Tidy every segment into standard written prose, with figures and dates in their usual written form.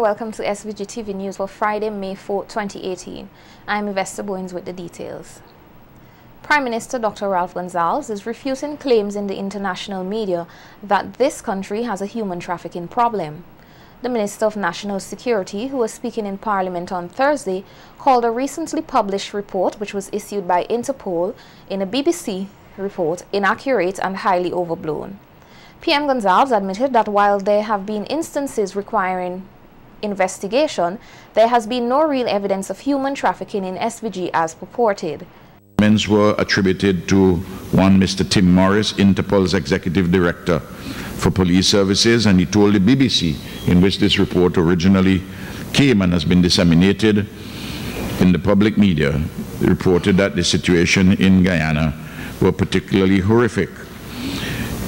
and welcome to SVG-TV News for Friday, May 4, 2018. I'm Investor Bowens with the details. Prime Minister Dr. Ralph Gonsalves is refuting claims in the international media that this country has a human trafficking problem. The Minister of National Security, who was speaking in Parliament on Thursday, called a recently published report, which was issued by Interpol in a BBC report, inaccurate and highly overblown. PM Gonsalves admitted that while there have been instances requiring investigation, there has been no real evidence of human trafficking in SVG as purported. Comments were attributed to one Mr. Tim Morris, Interpol's Executive Director for Police Services, and he told the BBC, in which this report originally came and has been disseminated in the public media, reported that the situation in Guyana were particularly horrific.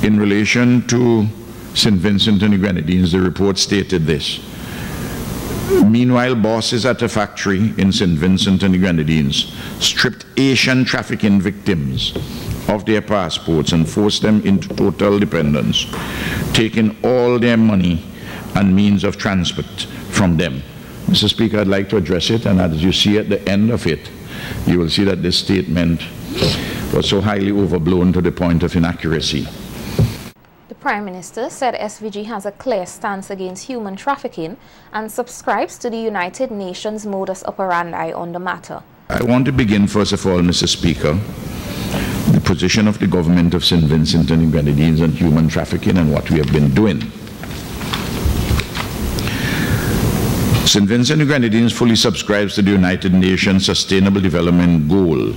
In relation to St. Vincent and the Grenadines, the report stated this: meanwhile, bosses at a factory in St. Vincent and the Grenadines stripped Asian trafficking victims of their passports and forced them into total dependence, taking all their money and means of transport from them. Mr. Speaker, I'd like to address it, and as you see at the end of it, you will see that this statement was so highly overblown to the point of inaccuracy. The Prime Minister said SVG has a clear stance against human trafficking and subscribes to the United Nations modus operandi on the matter. I want to begin, first of all, Mr. Speaker, the position of the government of St. Vincent and the Grenadines on human trafficking and what we have been doing. St. Vincent and the Grenadines fully subscribes to the United Nations Sustainable Development Goal.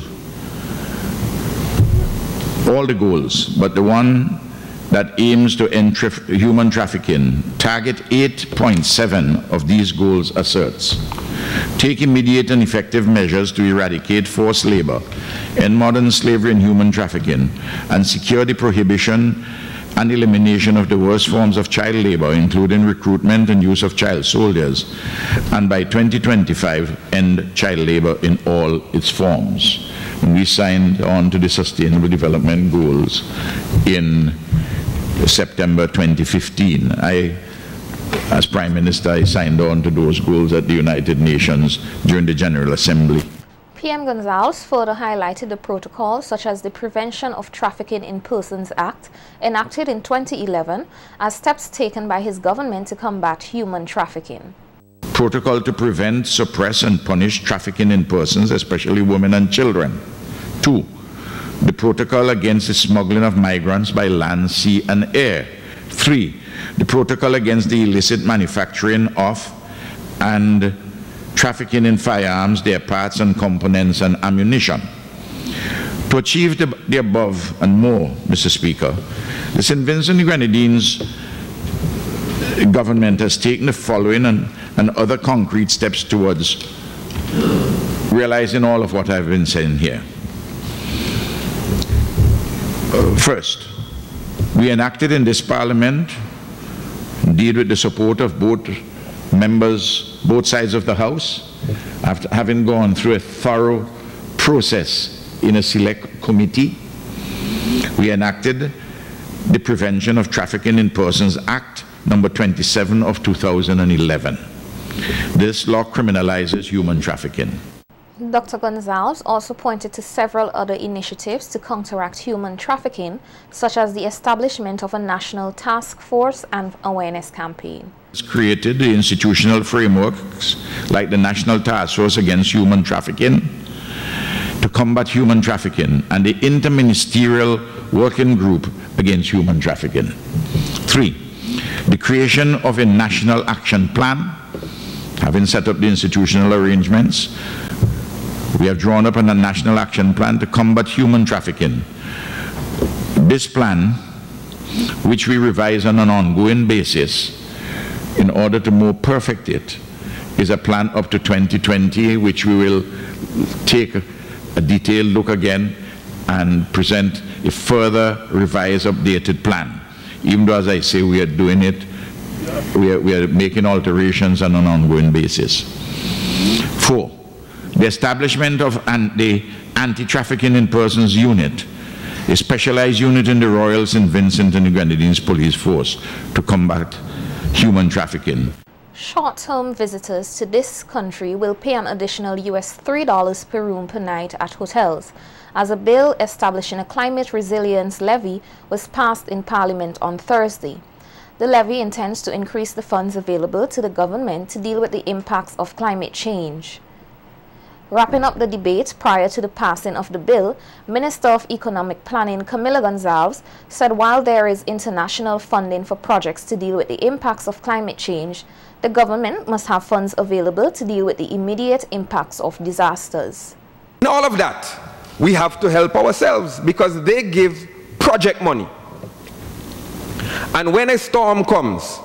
All the goals, but the one that aims to end human trafficking, target 8.7 of these goals asserts: take immediate and effective measures to eradicate forced labor, end modern slavery and human trafficking, and secure the prohibition and elimination of the worst forms of child labor, including recruitment and use of child soldiers, and by 2025 end child labor in all its forms. And we signed on to the Sustainable Development Goals in September 2015. As Prime Minister, I signed on to those goals at the United Nations during the General Assembly. PM Gonsalves further highlighted the protocols such as the Prevention of Trafficking in Persons Act, enacted in 2011, as steps taken by his government to combat human trafficking. Protocol to prevent, suppress, and punish trafficking in persons, especially women and children. 2. The protocol against the smuggling of migrants by land, sea, and air. 3. The protocol against the illicit manufacturing of and trafficking in firearms, their parts and components, and ammunition. To achieve the above and more, Mr. Speaker, the St. Vincent and the Grenadines government has taken the following and other concrete steps towards realizing all of what I've been saying here. First, we enacted in this Parliament, indeed with the support of both members, both sides of the House, after having gone through a thorough process in a select committee, we enacted the Prevention of Trafficking in Persons Act number 27 of 2011. This law criminalizes human trafficking. Dr. Gonsalves also pointed to several other initiatives to counteract human trafficking, such as the establishment of a national task force and awareness campaign. It's created the institutional frameworks like the National Task Force Against Human Trafficking to combat human trafficking and the Interministerial Working Group Against Human Trafficking. 3. The creation of a national action plan. Having set up the institutional arrangements, we have drawn up a national action plan to combat human trafficking. This plan, which we revise on an ongoing basis in order to more perfect it, is a plan up to 2020, which we will take a detailed look again and present a further revised, updated plan. Even though, as I say, we are doing it, we are making alterations on an ongoing basis. 4. The establishment of the Anti-Trafficking in Persons Unit, a specialized unit in the Royal St. Vincent and the Grenadines Police Force to combat human trafficking. Short-term visitors to this country will pay an additional $3 per room per night at hotels, as a bill establishing a climate resilience levy was passed in Parliament on Thursday. The levy intends to increase the funds available to the government to deal with the impacts of climate change. Wrapping up the debate prior to the passing of the bill, Minister of Economic Planning Camila Gonzalez said while there is international funding for projects to deal with the impacts of climate change, the government must have funds available to deal with the immediate impacts of disasters. In all of that, we have to help ourselves because they give project money. And when a storm comes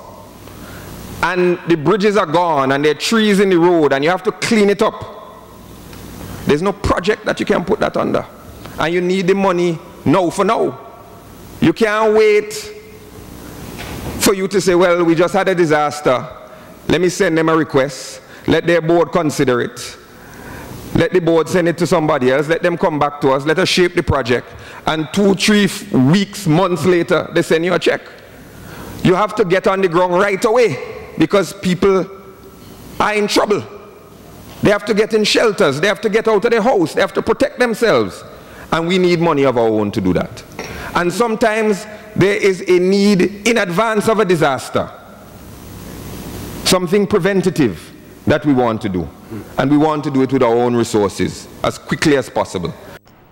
and the bridges are gone and there are trees in the road and you have to clean it up, there's no project that you can put that under. And you need the money now for now. You can't wait for you to say, well, we just had a disaster. Let me send them a request. Let their board consider it. Let the board send it to somebody else. Let them come back to us. Let us shape the project. And 2, 3 weeks, months later, they send you a check. You have to get on the ground right away because people are in trouble. They have to get in shelters. They have to get out of their house. They have to protect themselves. And we need money of our own to do that. And sometimes there is a need in advance of a disaster. Something preventative that we want to do. And we want to do it with our own resources as quickly as possible.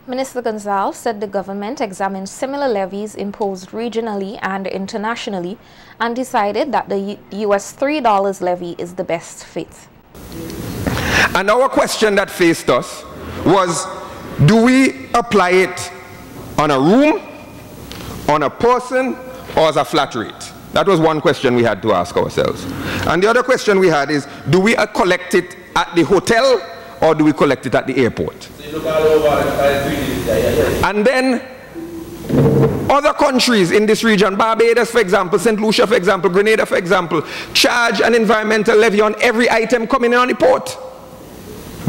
Minister Gonzalez said the government examined similar levies imposed regionally and internationally and decided that the $3 levy is the best fit. And our question that faced us was, do we apply it on a room, on a person, or as a flat rate? That was one question we had to ask ourselves. And the other question we had is, do we collect it at the hotel or do we collect it at the airport? So you look all over and then other countries in this region, Barbados for example, St. Lucia for example, Grenada for example, charge an environmental levy on every item coming in on the port.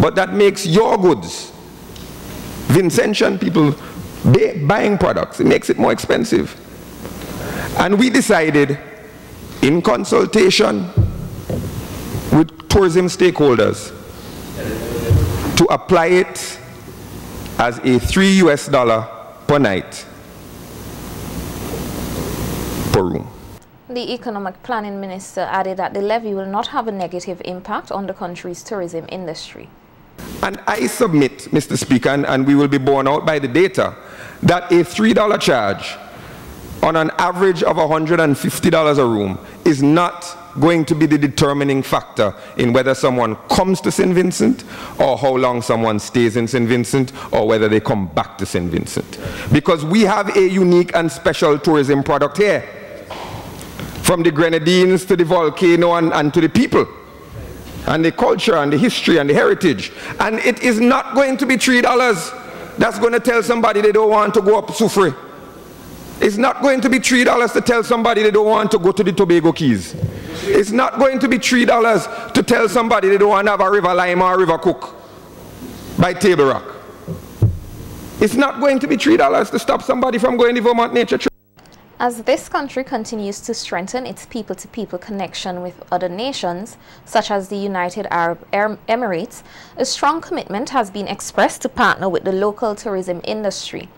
But that makes your goods, Vincentian people buying products, it makes it more expensive. And we decided, in consultation with tourism stakeholders, to apply it as a $3 per night per room. The Economic Planning Minister added that the levy will not have a negative impact on the country's tourism industry. And I submit, Mr. Speaker, and we will be borne out by the data, that a $3 charge on an average of $150 a room is not going to be the determining factor in whether someone comes to St. Vincent or how long someone stays in St. Vincent or whether they come back to St. Vincent. Because we have a unique and special tourism product here. From the Grenadines to the volcano and to the people. And the culture and the history and the heritage. And it is not going to be $3 that's going to tell somebody they don't want to go up Soufri. It's not going to be $3 to tell somebody they don't want to go to the Tobago Keys. It's not going to be $3 to tell somebody they don't want to have a River Lime or a River Cook by Table Rock. It's not going to be $3 to stop somebody from going to Vermont Nature Trail. As this country continues to strengthen its people-to-people connection with other nations, such as the United Arab Emirates, a strong commitment has been expressed to partner with the local tourism industry.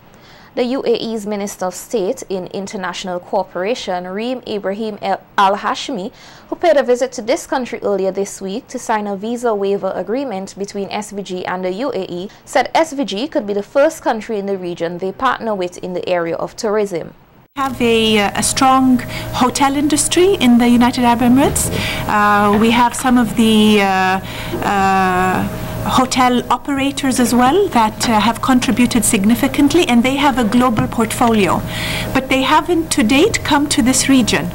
The UAE's Minister of State in International Cooperation, Reem Ibrahim Al-Hashmi, who paid a visit to this country earlier this week to sign a visa waiver agreement between SVG and the UAE, said SVG could be the first country in the region they partner with in the area of tourism. We have a strong hotel industry in the United Arab Emirates. We have some of the hotel operators as well that have contributed significantly, and they have a global portfolio. But they haven't to date come to this region.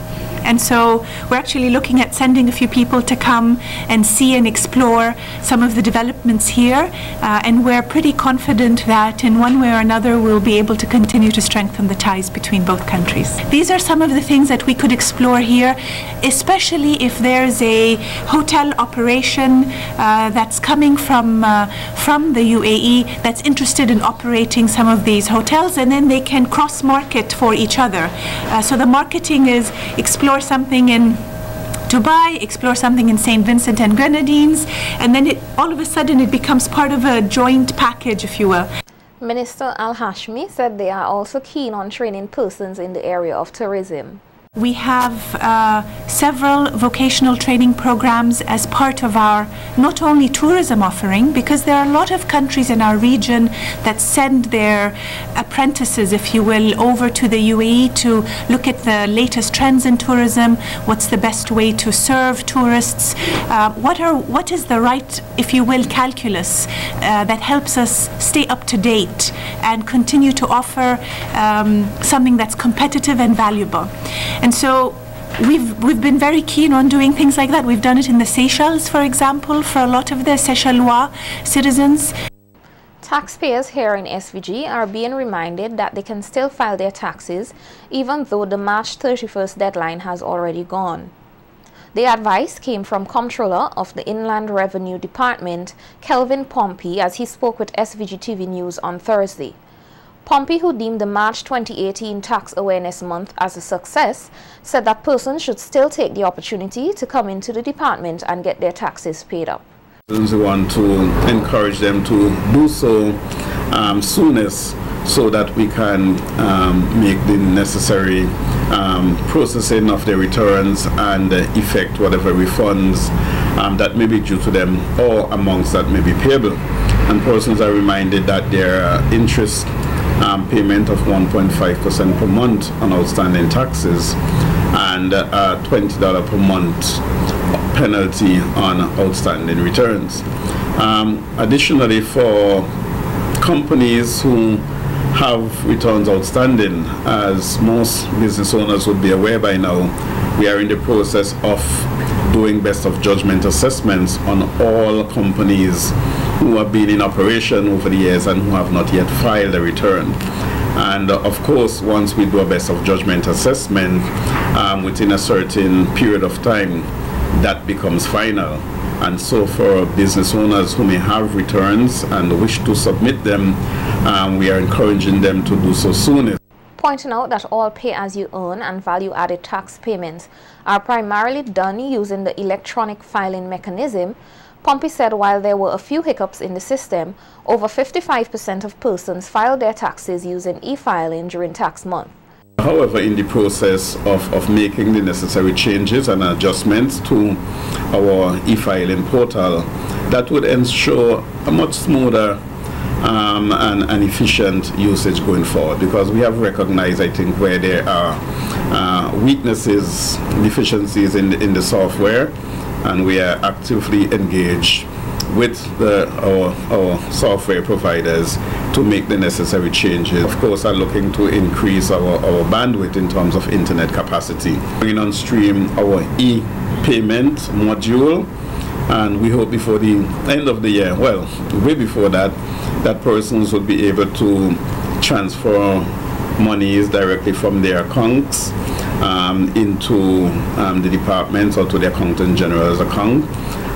And so we're actually looking at sending a few people to come and see and explore some of the developments here. And we're pretty confident that in one way or another we'll be able to continue to strengthen the ties between both countries. These are some of the things that we could explore here, especially if there's a hotel operation that's coming from the UAE that's interested in operating some of these hotels, and then they can cross-market for each other. So the marketing is explore something in Dubai, explore something in St. Vincent and Grenadines, and then all of a sudden it becomes part of a joint package, if you will. Minister Al-Hashmi said they are also keen on training persons in the area of tourism. We have several vocational training programs as part of our not only tourism offering, because there are a lot of countries in our region that send their apprentices, if you will, over to the UAE to look at the latest trends in tourism, what's the best way to serve tourists, what is the right, if you will, calculus that helps us stay up to date and continue to offer something that's competitive and valuable. And so we've been very keen on doing things like that. We've done it in the Seychelles, for example, for a lot of the Seychellois citizens. Taxpayers here in SVG are being reminded that they can still file their taxes even though the March 31st deadline has already gone. The advice came from Comptroller of the Inland Revenue Department, Kelvin Pompey, as he spoke with SVG-TV News on Thursday. Pompey, who deemed the March 2018 Tax Awareness Month as a success, said that persons should still take the opportunity to come into the department and get their taxes paid up. We want to encourage them to do so soonest, so that we can make the necessary processing of their returns and effect whatever refunds that may be due to them or amongst that may be payable. And persons are reminded that their interest payment of 1.5% per month on outstanding taxes and $20 per month penalty on outstanding returns. Additionally, for companies who have returns outstanding, as most business owners would be aware by now, we are in the process of doing best of judgment assessments on all companies who have been in operation over the years and who have not yet filed a return. And of course, once we do a best of judgment assessment within a certain period of time, that becomes final. And so for business owners who may have returns and wish to submit them, we are encouraging them to do so soon. Pointing out that all pay-as-you-earn and value-added tax payments are primarily done using the electronic filing mechanism, Pompey said while there were a few hiccups in the system, over 55% of persons filed their taxes using e-filing during tax month. However, in the process of making the necessary changes and adjustments to our e-filing portal, that would ensure a much smoother and efficient usage going forward, because we have recognized, I think, where there are weaknesses, deficiencies in the software, and we are actively engaged with our software providers to make the necessary changes. Of course, are looking to increase our bandwidth in terms of internet capacity. Bringing on stream our e-payment module, and we hope before the end of the year, well, way before that, that persons will be able to transfer monies directly from their accounts into the departments or to the accountant general's account,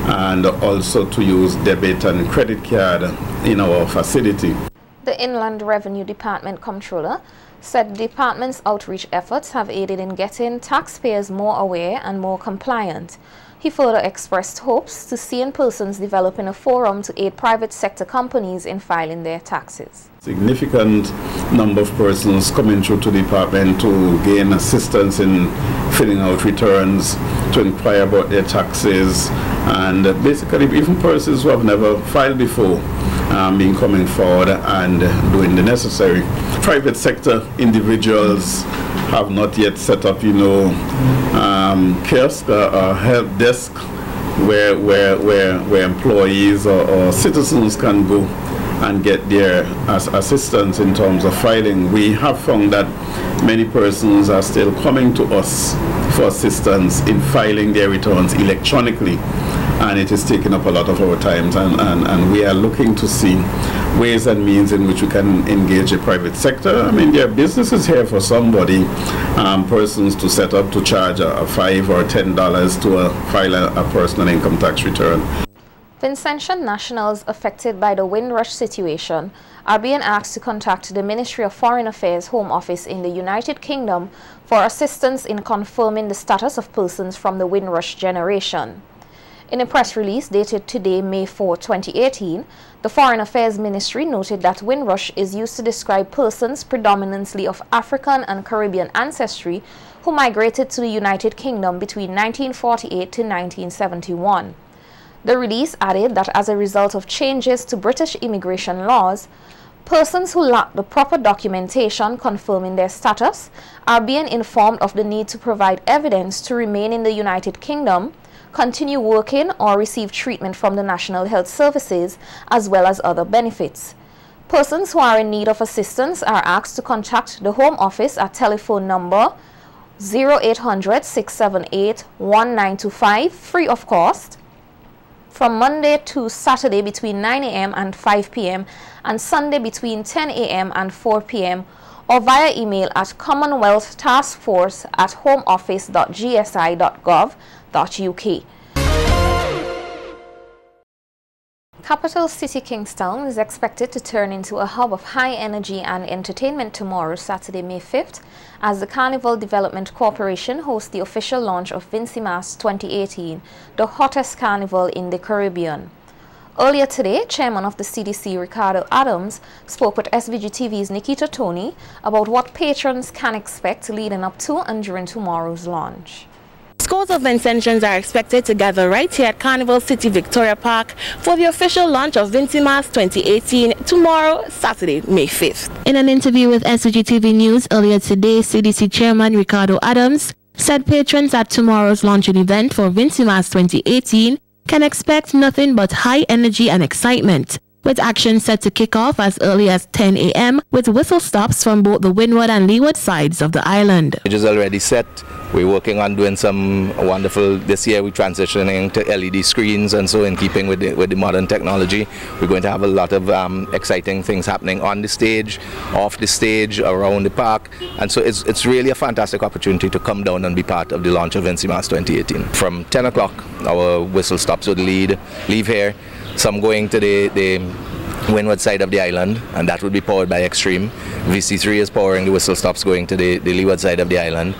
and also to use debit and credit card in our facility. The Inland Revenue Department Comptroller said the department's outreach efforts have aided in getting taxpayers more aware and more compliant. He further expressed hopes to see in persons developing a forum to aid private sector companies in filing their taxes. Significant number of persons coming through to the department to gain assistance in filling out returns, to inquire about their taxes, and basically even persons who have never filed before being coming forward and doing the necessary. Private sector individuals have not yet set up, kiosk or help desk where employees or citizens can go and get their assistance in terms of filing. We have found that many persons are still coming to us for assistance in filing their returns electronically, and it is taking up a lot of our time, and we are looking to see ways and means in which we can engage the private sector. I mean, there are businesses here for somebody, persons to set up to charge $5 or $10 to file a personal income tax return. Vincentian nationals affected by the Windrush situation are being asked to contact the Ministry of Foreign Affairs Home Office in the United Kingdom for assistance in confirming the status of persons from the Windrush generation. In a press release dated today, May 4, 2018, the Foreign Affairs Ministry noted that Windrush is used to describe persons predominantly of African and Caribbean ancestry who migrated to the United Kingdom between 1948 to 1971. The release added that as a result of changes to British immigration laws, persons who lack the proper documentation confirming their status are being informed of the need to provide evidence to remain in the United Kingdom, continue working, or receive treatment from the National Health Services, as well as other benefits. Persons who are in need of assistance are asked to contact the Home Office at telephone number 0800 678 1925, free of cost, from Monday to Saturday between 9 a.m. and 5 p.m. and Sunday between 10 a.m. and 4 p.m. or via email at commonwealthtaskforce@homeoffice.gsi.gov.uk. Capital City Kingstown is expected to turn into a hub of high energy and entertainment tomorrow, Saturday, May 5th, as the Carnival Development Corporation hosts the official launch of VINCY 2018, the hottest carnival in the Caribbean. Earlier today, Chairman of the CDC, Ricardo Adams, spoke with SVG-TV's Nikita Tony about what patrons can expect leading up to and during tomorrow's launch. Scores of Vincentians are expected to gather right here at Carnival City Victoria Park for the official launch of VINCY 2018 tomorrow, Saturday, May 5th. In an interview with SVG-TV News earlier today, CDC Chairman Ricardo Adams said patrons at tomorrow's launching event for VINCY 2018 can expect nothing but high energy and excitement, with action set to kick off as early as 10 a.m. with whistle stops from both the windward and leeward sides of the island. It is already set. We're working on doing some wonderful, this year we're transitioning to LED screens, and so in keeping with the modern technology, we're going to have a lot of exciting things happening on the stage, off the stage, around the park, and so it's really a fantastic opportunity to come down and be part of the launch of VINCY 2018. From 10 o'clock, our whistle stops would leave here, some going to the windward side of the island, and that would be powered by Extreme. VC3 is powering the whistle stops going to the leeward side of the island.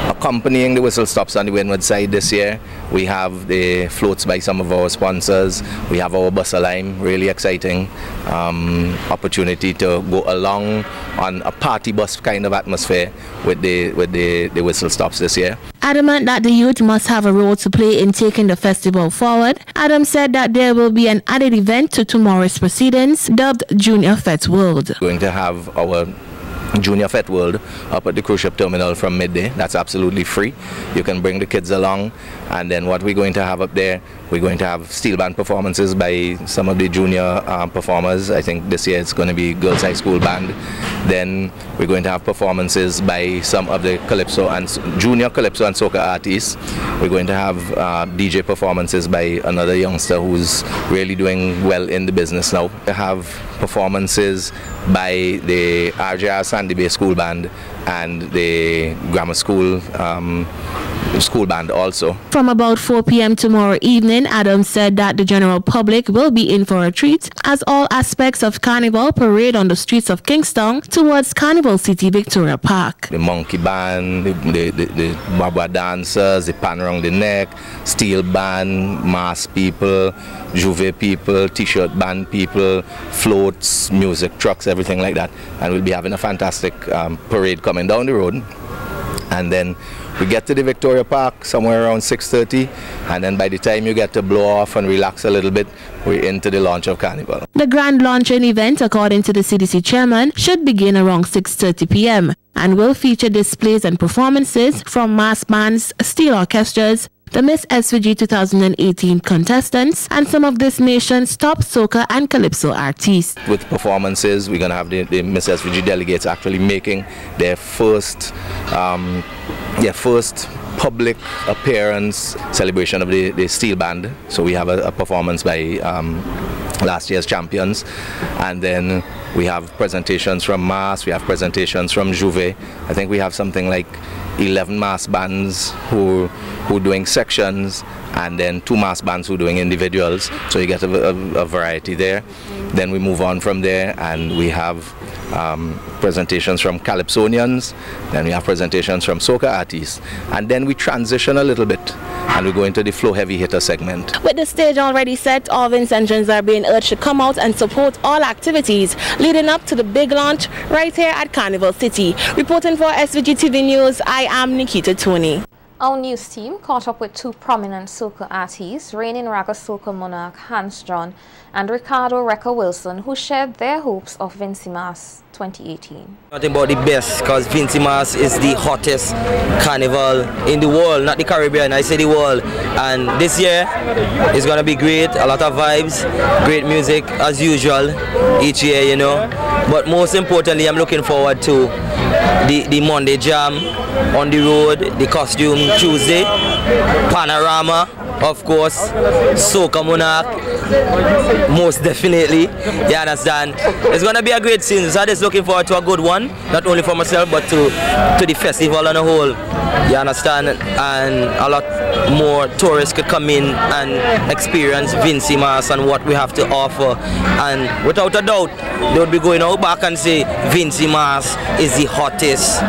Accompanying the whistle stops on the windward side this year, we have the floats by some of our sponsors. We have our bus align, really exciting opportunity to go along on a party bus kind of atmosphere with the whistle stops this year. Adamant that the youth must have a role to play in taking the festival forward, Adams said that there will be an added event to tomorrow's proceedings dubbed Junior Fete World. We're going to have our Junior Fete World up at the cruise ship terminal from midday. That's absolutely free. You can bring the kids along, and then what we're going to have up there, we're going to have steel band performances by some of the junior performers. I think this year it's going to be Girls High School Band. Then we're going to have performances by some of the Calypso and junior Calypso and Soca artists. We're going to have DJ performances by another youngster who's really doing well in the business now. We have performances by the RJR Sandy Bay School Band and the Grammar School School Band also. From about 4 p.m. tomorrow evening, Adams said that the general public will be in for a treat as all aspects of Carnival parade on the streets of Kingstown towards Carnival City Victoria Park. The monkey band, the Baba dancers, the pan around the neck, steel band, mass people, Juve people, t-shirt band people, floats, music trucks, everything like that. And we'll be having a fantastic parade coming down the road. And then we get to the Victoria Park somewhere around 6:30, and then by the time you get to blow off and relax a little bit, we're into the launch of Carnival. The grand launching event, according to the CDC chairman, should begin around 6:30 p.m. and will feature displays and performances from mass bands, steel orchestras, the Miss SVG 2018 contestants, and some of this nation's top soca and calypso artists. With performances, we're going to have the Miss SVG delegates actually making their first public appearance celebration of the steel band. So we have a performance by last year's champions, and then we have presentations from Mass, we have presentations from Juve. I think we have something like 11 mass bands who doing sections, and then 2 mass bands who are doing individuals, so you get a variety there. Then we move on from there, and we have presentations from Calypsonians, then we have presentations from Soca artists, and then we transition a little bit and we go into the flow heavy hitter segment. With the stage already set, all Vincentians are being urged to come out and support all activities leading up to the big launch right here at Carnival City. Reporting for SVG-TV News, I am Nikita Tony. Our news team caught up with 2 prominent soca artists, reigning Ragga soca monarch Hance and Ricardo Ragga Wilson, who shared their hopes of VINCY Mass 2018. Nothing about the best, because VINCY Mass is the hottest carnival in the world, not the Caribbean, I say the world. And this year is going to be great, a lot of vibes, great music as usual each year, you know. But most importantly, I'm looking forward to the Monday jam on the road, the costume Tuesday, Panorama, of course, Soca Monarch, most definitely, you understand. It's going to be a great scene, so I'm just looking forward to a good one, not only for myself but to the festival on a whole, you understand, and a lot more tourists could come in and experience VINCY Mass and what we have to offer, and without a doubt they would be going out back and say VINCY Mass is the hottest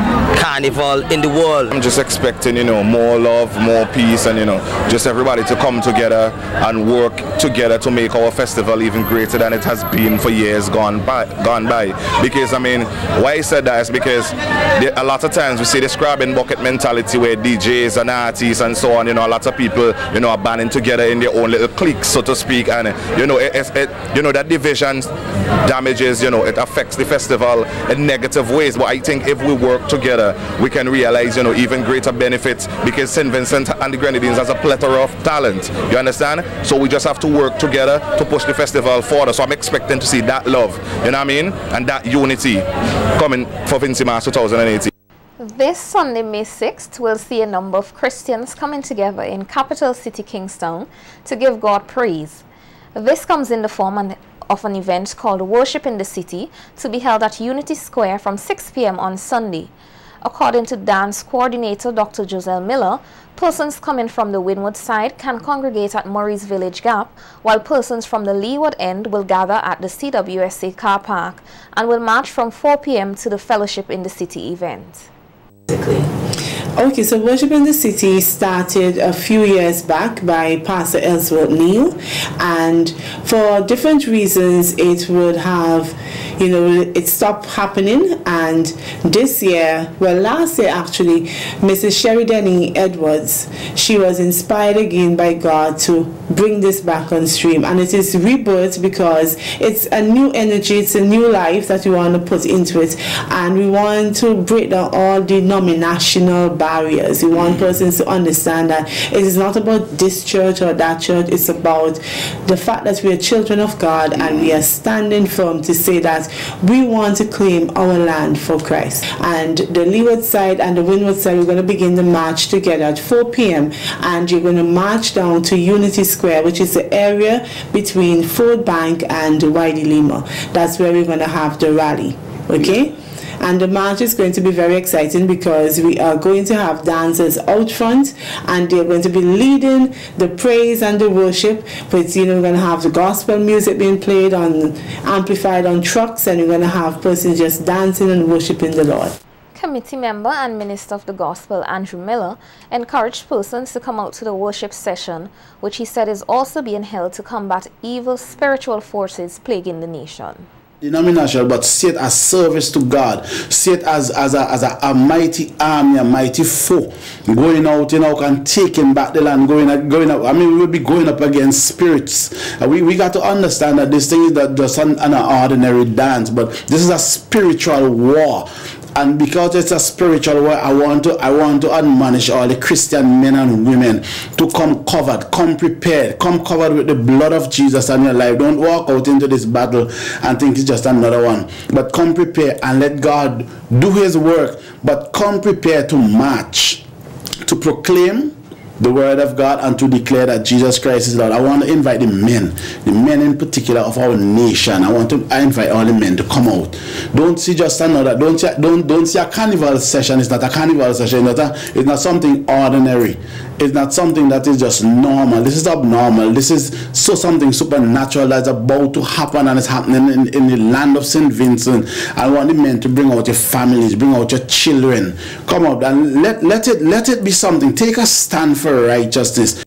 carnival in the world. I'm just expecting, you know, more love, more peace, and, you know, just everybody to come together and work together to make our festival even greater than it has been for years gone by. Because, I mean, why I said that is because a lot of times we see this crab in bucket mentality where DJs and artists and so on, you know, a lot of people, you know, are banding together in their own little cliques, so to speak, and, you know, you know, that division damages, you know, it affects the festival in negative ways. But I think if we work together, we can realize, you know, even greater benefits, because St. Vincent and the Grenadines has a plethora of talent, you understand? So we just have to work together to push the festival forward. So I'm expecting to see that love, you know what I mean, and that unity coming for VINCY Mass 2018. This Sunday, May 6th, we'll see a number of Christians coming together in capital city Kingston to give God praise. This comes in the form of an event called Worship in the City, to be held at Unity Square from 6 p.m. on Sunday. According to dance coordinator Dr. Joselle Miller, persons coming from the windward side can congregate at Murray's Village Gap, while persons from the leeward end will gather at the CWSA car park and will march from 4 p.m. to the Fellowship in the City event. Okay, so Worship in the City started a few years back by Pastor Ellsworth Neal, and for different reasons it would have, you know, it stopped happening. And this year, well, last year actually, Mrs. Sherry Denny Edwards, she was inspired again by God to bring this back on stream, and it is rebirth because it's a new energy, it's a new life that we want to put into it, and we want to break down all denominational barriers. We want persons to understand that it is not about this church or that church, it's about the fact that we are children of God and we are standing firm to say that we want to claim our land for Christ. And the leeward side and the windward side, we're going to begin the march together at 4 p.m. and you're going to march down to Unity Square, which is the area between Ford Bank and Wadi Lima. That's where we're going to have the rally. Okay? And the march is going to be very exciting because we are going to have dancers out front and they're going to be leading the praise and the worship. But, you know, we're going to have the gospel music being played on, amplified on trucks, and we're going to have persons just dancing and worshiping the Lord. Committee member and Minister of the Gospel Andrew Miller encouraged persons to come out to the worship session, which he said is also being held to combat evil spiritual forces plaguing the nation. Denominational, but see it as service to God. See it as a mighty army, a mighty foe going out, you know, and taking back the land, going up. I mean, we will be going up against spirits. We got to understand that this thing is not just an ordinary dance, but this is a spiritual war. And because it's a spiritual war, I want to admonish all the Christian men and women to come covered, come prepared, come covered with the blood of Jesus in your life. Don't walk out into this battle and think it's just another one. But come prepared and let God do his work. But come prepared to march, to proclaim the word of God and to declare that Jesus Christ is Lord. I want to invite the men in particular of our nation. I invite all the men to come out. Don't see just another, don't see a carnival session. It's not a carnival session. It's not something ordinary. is not something that is just normal. This is abnormal. This is something supernatural that's about to happen, and it's happening in the land of St. Vincent. I want the men to bring out your families, bring out your children. Come out and let it be something. Take a stand for righteousness.